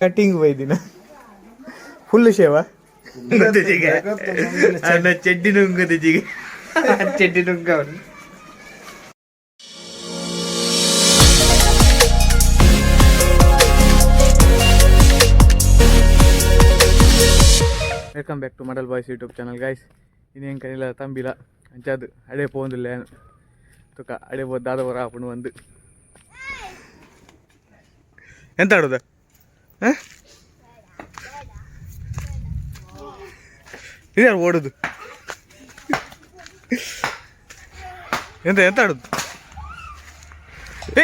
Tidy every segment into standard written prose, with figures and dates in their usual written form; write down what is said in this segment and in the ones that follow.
Cutting वैदिना full शेवा चड्डी नुंग चड्डी नुंग वेलकम बैक टू मडल बॉयस यूट्यूब चैनल गाइस इन कल तंबिला अंचद अड़े पोंदिल्ले तुक अड़े पो दादवर आपन वंदु ಎಂತ ಆಡೋದ ಇದ್ಯಾರು ಓಡೋದು ಎಂತ ಎಂತ ಆಡೋದು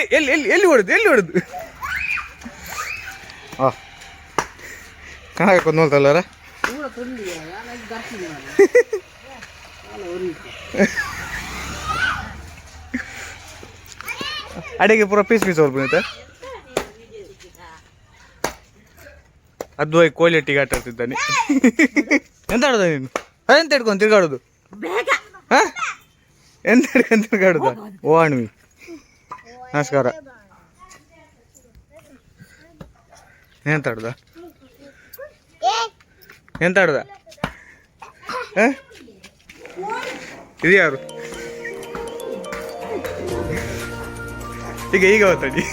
ಎಲ್ಲಿ ಎಲ್ಲಿ ಎಲ್ಲಿ ಓಡುದು ಎಲ್ಲಿ ಓಡುದು ಕಾಣಕ್ಕೆ ನೋಡ್ತಲ್ಲಾರ ಅಡಿಗೆ ಪೂರ ಪೀಸ್ ಪೀಸ್ ಅವ್ರು ಬಂದಿತ್ತ ಅದು ಕೋಲಿಟ್ಟಿಗೆ ಆಟ ಆಡ್ತಿದ್ದಾನೆ ಎಂತ ಆಡೋದ ನೀನು ಎಂತ ಹಿಡ್ಕೊಂಡು ತಿರ್ಗಾಡೋದು ಎಂತ ಹಿಡ್ಕೊಂಡು ತಿರ್ಗಾಡೋದ ಓ ಅಣ್ವಿ ನಮಸ್ಕಾರ ಎಂತ ಆಡುದ ಎಂತ ಆಡುದ ಇದು ಯಾರು ಈಗ ಈಗ ಓದ್ತಾಡಿ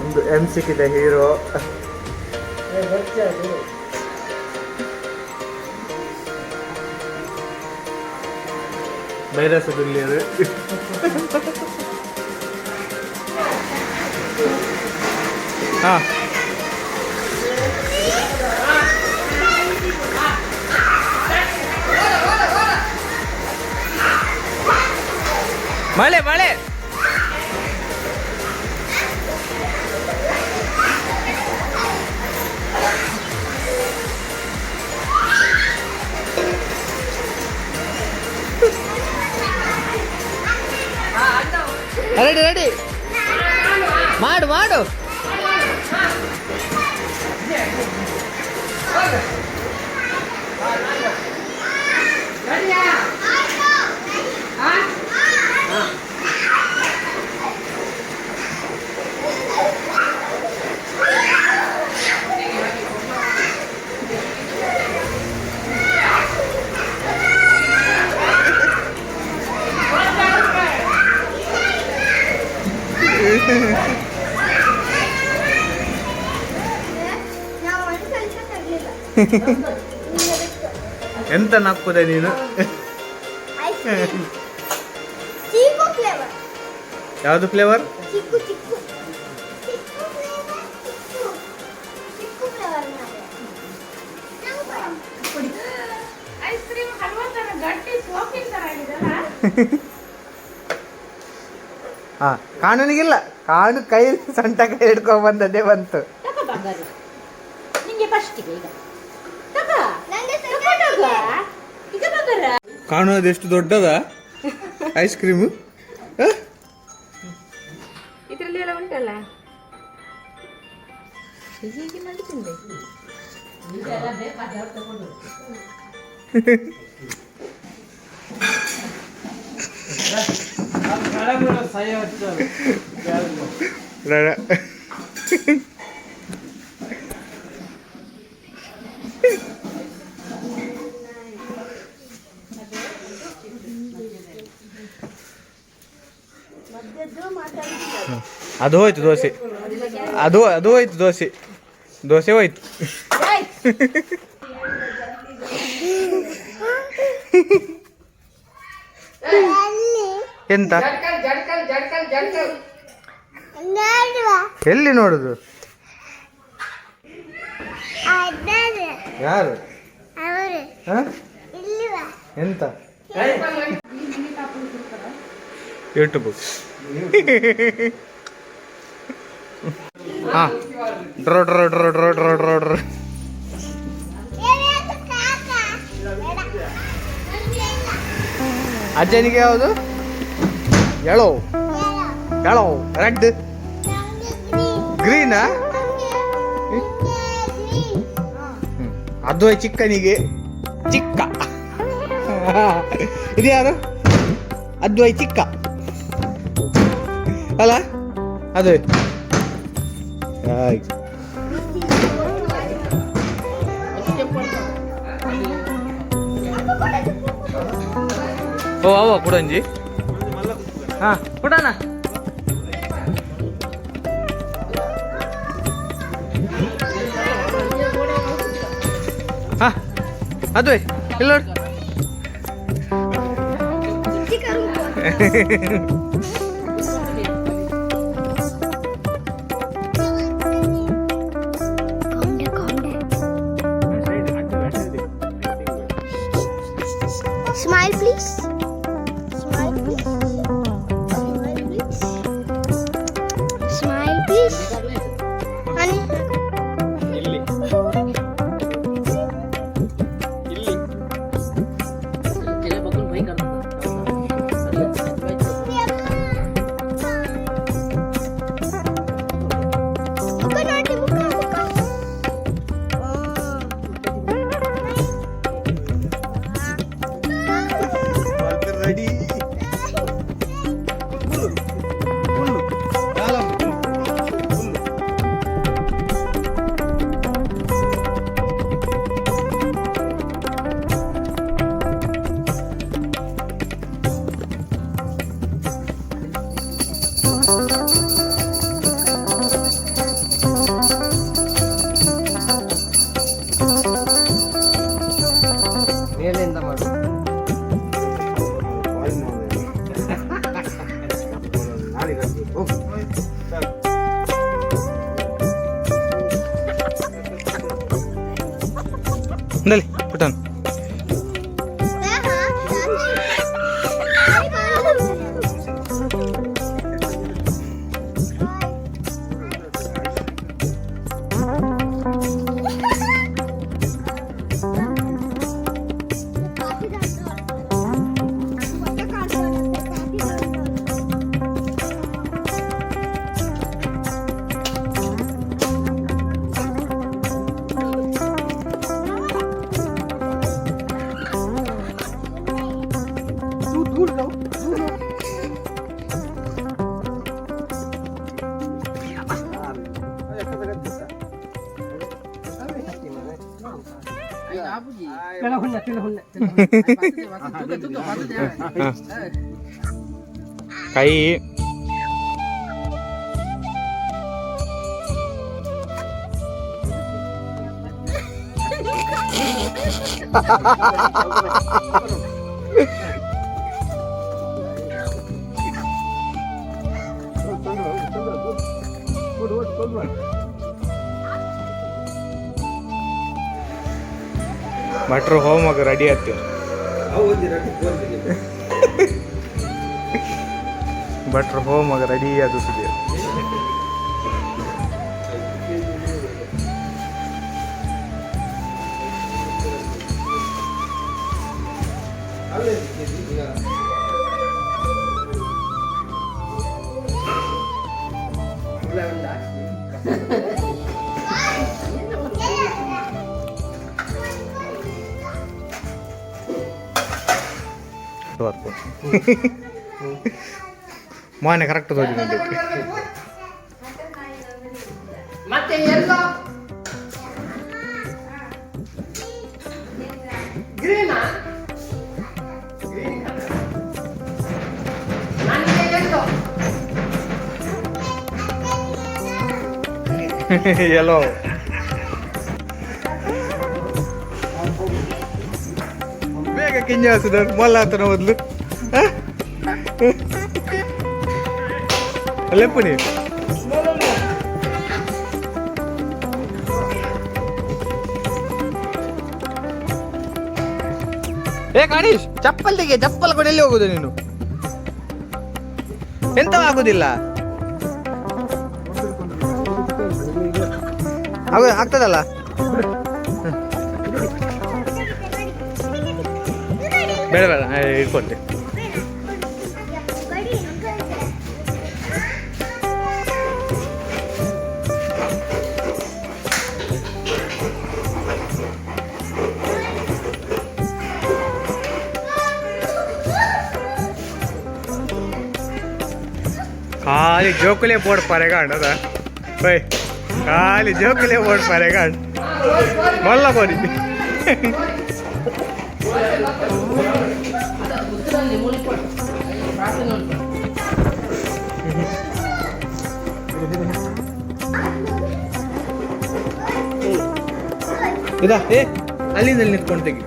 ಒಂದು ಎಂ ಸಿಕ್ಕಿದೆ ಹೀರೋ ಬೈರಸದಲ್ಲಿ ಹಾ ಮಳೆ ಮಳೆ ರೆಡಿ ರೆಡಿ ಮಾಡು ಮಾಡು ಎಂತ ನಕ್ಕುದ ನೀನು ಯಾವುದು ಫ್ಲೇವರ್ ಹಾ ಕಾಣನಿಗಿಲ್ಲ ಕಾಣು ಕೈ ಸೊಂಟ ಕೈ ಹಿಡ್ಕೊಂಡ್ ಬಂದದ್ದೇ ಬಂತು ಕಾಣೋದು ಎಷ್ಟು ದೊಡ್ಡದ ಐಸ್ ಕ್ರೀಮು ಇದರಲ್ಲಿ ಎಲ್ಲ ಉಂಟಲ್ಲ ಅದು ಹೋಯ್ತು ದೋಸೆ ಅದು ಅದು ಹೋಯ್ತು ದೋಸೆ ದೋಸೆ ಹೋಯ್ತು ಎಂತ ಎಲ್ಲಿ ನೋಡುದು ಯಾರು ಎಂತ ಯೂಟ್ಯೂಬ್ ಹಾ ಡ್ರೋ ಡ್ರೋ ಡ್ರೋ ಡ್ರೋ ಡ್ರೋ ಡ್ರೋ ಡ್ರೋ ಅಜ್ಜನಿಗೆ ಯಾವುದು? ಎಳೋ ಎಳೋ ರೆಡ್ ಗ್ರೀನಾ? ಅದು ಚಿಕ್ಕನಿಗೆ ಚಿಕ್ಕ. ಇದು ಯಾರು? ಅದು ಚಿಕ್ಕ ಅಲ್ಲ ಅದು. ಓ ಅವ ಕೊಡಂಜಿ. ಹಾಂ ಕೊಡೋಣ. ಹಾಂ ಅದು ಇಲ್ಲ ನೋಡಿ. Smile, please. Smile, please. Smile, please. Smile, please. Honey. ಇಲ್ಲಿ ಇಲ್ಲಿ Buka nanti, buka. ರೆಡಿ. ಮೇಲಿಂದ ಮಾಡು. ndali putan ಕೈ ಭಟ್ರು ಹೋಮಗ ರೆಡಿ ಆಗ್ತೀವಿ. ಭಟ್ರು ಹೋಮಗ ರೆಡಿ ಅದು ಸುದ್ದಿ. ಮೊನ್ನೆ ಕರೆಕ್ಟ್ ತೋದಿ ನೋಡಿ. ಮತ್ತೆ ಎಲ್ಲೋ ಗ್ರೀನಾ ನನಗೆ ಎಲ್ಲೋ ಎಲ್ಲೋ ಬೇಗ ಕಿಂಜಾಸದ ಮೊಲ್ಲ ಆತನ ಮೊದಲು ಲೆಪ್ಪುನಿ. ಏ ಗಣೇಶ್ ಚಪ್ಪಲ್ ತೆಗೆ, ಚಪ್ಪಲ್ ಕೂಡ ಎಲ್ಲಿ ಹೋಗುದು ನೀನು? ಎಂತ ಆಗುದಿಲ್ಲ ಆಗ್ತದಲ್ಲ. ಬೇಡ ಬೇಡ ಇಟ್ಕೊಂಡೆ. ಖಾಲಿ ಜೋಕುಲೆ ಬೋರ್ಡ್ ಪರೆಗಾಂಡ್ ಅದ ಬೈ ಖಾಲಿ ಜೋಕುಲೆ ಬೋರ್ಡ್ ಪರೆಗಾಂಡ್ ಮಲ್ಲ ಬೋರಿ ಇದಾ ಏ ಅಲ್ಲಿಂದ ನಿಂತ್ಕೊಂಡು ತೆಗಿ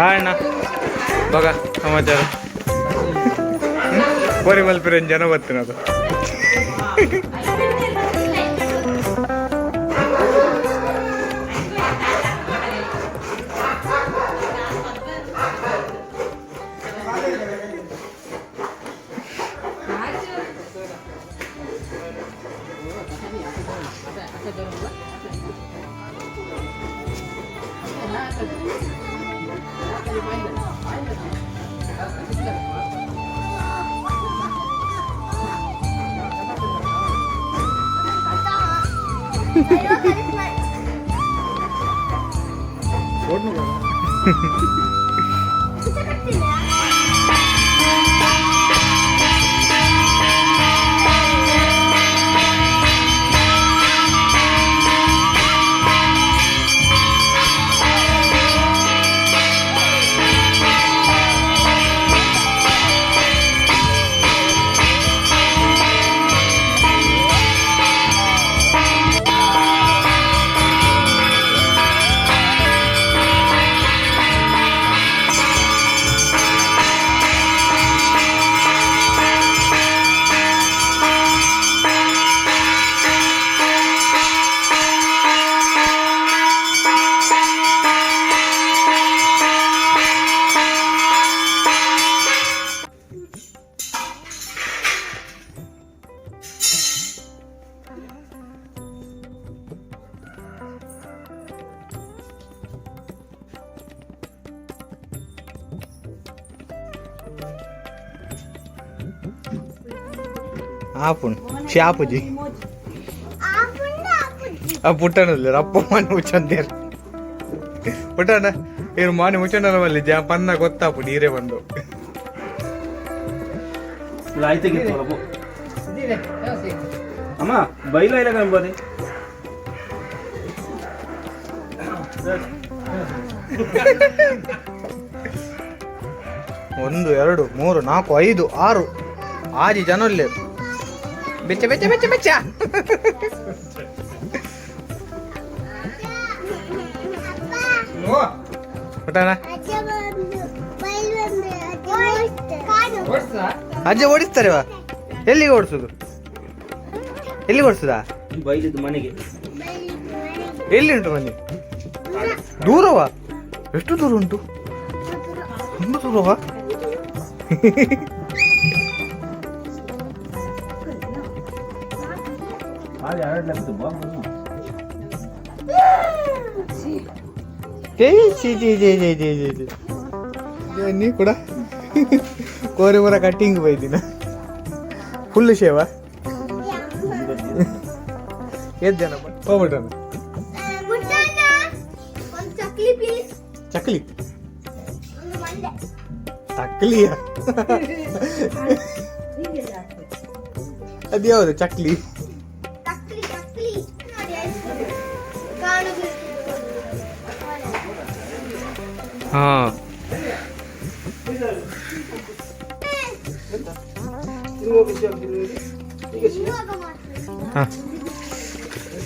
ಅಣ್ಣ ಬಗ ಸಮಾಚಾರ ಕೋರಿ ಮಲ್ಪಿರೇನು ಜನ ಬರ್ತೀನದು ఆపును షాపుజీ పుట్టను అಪ್ಪ ಮನೆ ಮುಚ್ಚಂದೇರು ಪುಟ್ಟಣ್ಣ ಇವ್ರು ಮಾನೆ ಮುಚ್ಚಂಡ ಮಲ್ಲಿ ಪನ್ನ ಗೊತ್ತಾಪು ನೀರೇ ಬಂದು ಅಮ್ಮ ಬೈಲ ಇಲ್ಲ ಕಂಬೋದೆ 1 2 3 4 5 6 6 ಜನ ಇಲ್ಲೇ ಬೆಚ್ಚ ಬೆಚ್ಚ ಬೆಚ್ಚ ಬೆಚ್ಚ ಪುಟ್ಟಣ್ಣ ಅಜ್ಜ ಓಡಿಸ್ತಾರೆವಾ ಎಲ್ಲಿಗೆ ಓಡಿಸೋದು ಎಲ್ಲಿಗೆ ಓಡಿಸುದಾ ಬೈಲಿದ್ದು ಮನೆಗೆ ಎಲ್ಲಿ ಉಂಟು ಮನೆ ದೂರವಾ ಎಷ್ಟು ದೂರ ಉಂಟು ತುಂಬ ದೂರವಾ ನೀ ಕೂಡ ಕೋರಿ ಬರ ಕಟ್ಟಿಂಗ್ ಬೈದಿನ ಫುಲ್ ಶೇವಾ ಎದ್ದೇನಪ್ಪ ಹೋಗ್ಬಿಟ್ಟಣ ಚಕ್ಲಿ ಚಕ್ಲಿಯ ಅದ್ಯಾವುದು ಚಕ್ಲಿ ಹಾ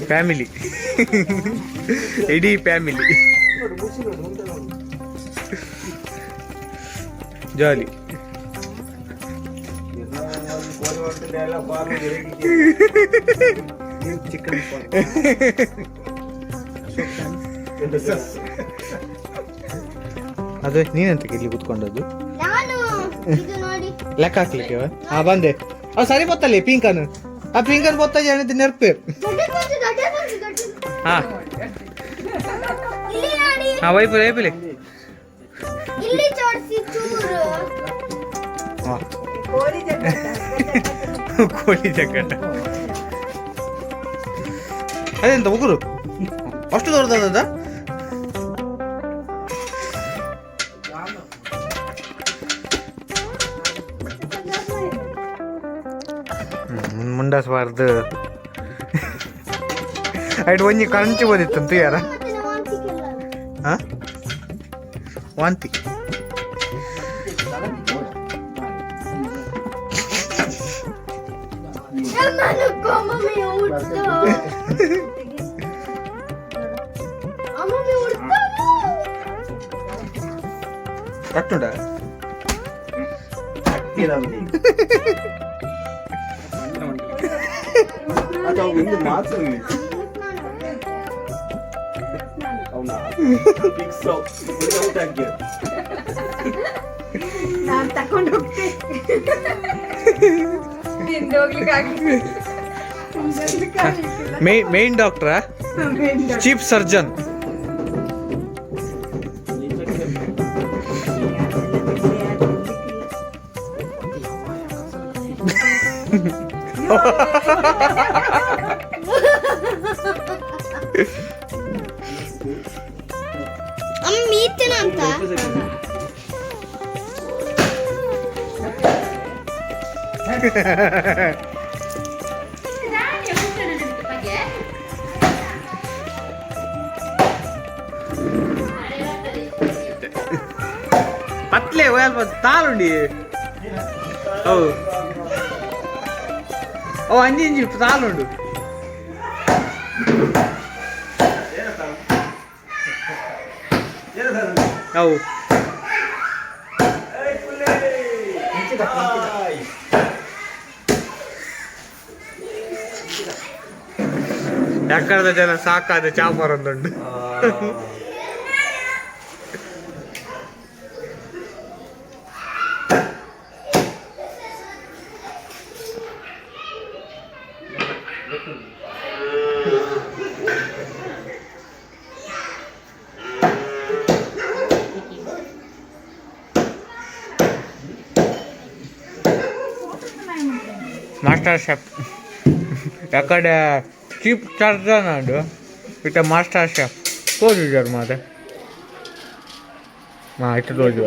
ಫ್ಯಾಮಿಲಿ ಇಡೀ ಫ್ಯಾಮಿಲಿ ಜಾಲಿ ಚಿಕನ್ ಅದು ನೀನೆಂತಕ್ಕೆ ಇಲ್ಲಿ ಕೂತ್ಕೊಂಡದ್ದು ನಾನು ಇದು ನೋಡಿ ಲೆಕ್ಕ ಹಾಕ್ಲಿಕ್ಕೆ ಹಾ ಬಂದೆ ಅವ್ ಸರಿ ಬತ್ತಲ್ಲಿ ಪಿಂಕನ್ ಆ ಪಿಂಕನ್ ಬತ್ತ ಏನಿದ್ದು ನೆರ್ಪೆ ಹಾ ಇಲ್ಲಿ ನೋಡಿ ಹಾ ವೈಪುಲೆ ವೈಪುಲೆ ಇಲ್ಲಿ ಜೋಡಿಸಿ ಚೂರು ಹಾ ಕೋಳಿ ಜಗ್ಗಟ ಅದೆಂತ ಉಗುರು ಅಷ್ಟು ದೊಡ್ಡದ ಮುಂಡಾಸಬಾರ್ದು ಐಟ್ ಒಂಜಿ ಕಂಚು ಬಂದಿತ್ತಂತ ಯಾರ ಹಾ ವಾಂತಿ ಕಟ್ಟುಂಡ ನಾನು ತಕೊಂಡು ಹೋಗ್ತೇನೆ ತಿಂದು ಹೋಗ್ಲಿಕ್ಕೆ ಆಗ್ಲಿಲ್ಲ. ಮೇನ್ ಡಾಕ್ಟ್ರಾ ಚೀಫ್ ಸರ್ಜನ್ ಅಮ್ಮ ಮೀತಿನ ಅಂತ పట్లే తాళుండి ఓ ఓ అంజి తాళుండు అవు ఎక్కడ జన సాకాద చాపరందుండు మాస్టర్ షెఫ్ ఎక్కడ చీఫ్ సర్జన్ అండు ఇట మాస్టర్ షెఫ్ తోడు చూడారు మాదే ఇట్లా తోడు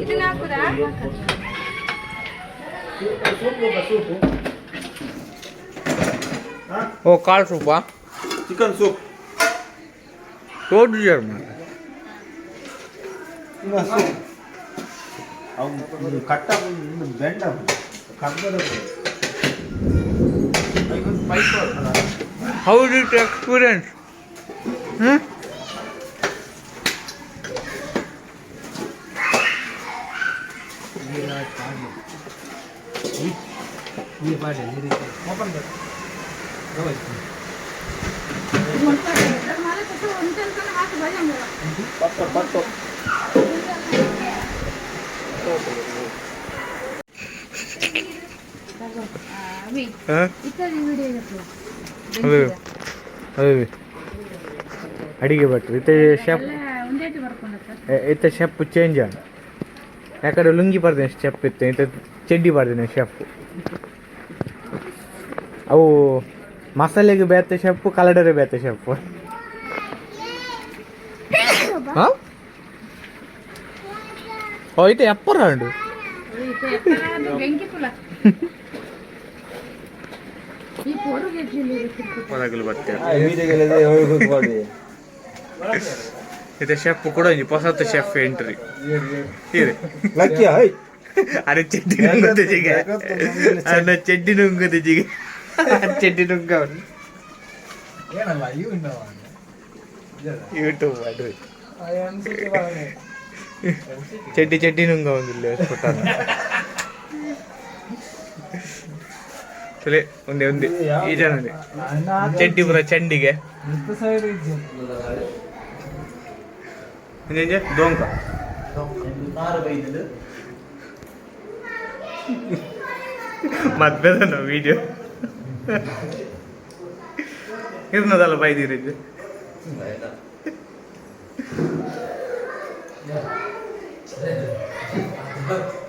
ಇದು ನಾಕುದಾ ఓ కాల్ సూపా ಚಿಕನ್ ಸೂಪ್ తోడు చూడారు మాదే ಕಟ್ಟ ಬೆಂಡ ಕರ್ಗದ హౌ డిడ్ ఎక్స్పీరియన్స్ ಅದೇ ಅಡಿಗೆ ಭಟ್ರು ಇತ್ತೆ ಶೆಫ್ ಇತ್ತೆ ಶೆಫ್ ಚೇಂಜ್ ಆಗ ಯಾಕಡೆ ಲುಂಗಿ ಬರ್ದೇನೆ ಶೆಫ್ ಇತ್ತು ಇಂಥ ಚಡ್ಡಿ ಬರ್ದೇನೆ ಶೆಫ್ ಅವು ಮಸಾಲೆಗೆ ಬೇತೆ ಶೆಫ್ ಕಲಡರೆ ಬೇತೆ ಶೆಫ್ ಹಾಂ ಓ ಇತ್ತೆ ಎಪ್ಪರ ಉಂಡು ಬೆಂಕಿ ಪುಲ ಈ ಹೊರಗಲು ಬರ್ತೇವೆ ಇದು ಶೆಫ್ ಕೂಡ ಹೊಸತು ಶೆಫ್ ಎಂಟ್ರಿ ಇದೆ ಅರೆ ಚೆಡ್ಡಿ ನುಂಗದ ಜಿಗೆ ಅನ್ನ ಚೆಡ್ಡಿ ನುಂಗದ ಜಿಗೆ ಚೆಡ್ಡಿ ನುಂಗ ಯೂಟ್ಯೂಬ್ ಮಾಡ್ರಿ చెడ్డి చెడ్డి నుంగా ఉంది चले उंदे उंदे ಈ ಜನ ಚಡ್ಡಿ ಪೂರ ಚಂಡಿಗೆ ದೋಂಕ ಮದ್ವೆದ ವಿಡಿಯೋ ಇರ್ನದಲ್ಲ ಬೈದಿರಿದ್ದು Yeah.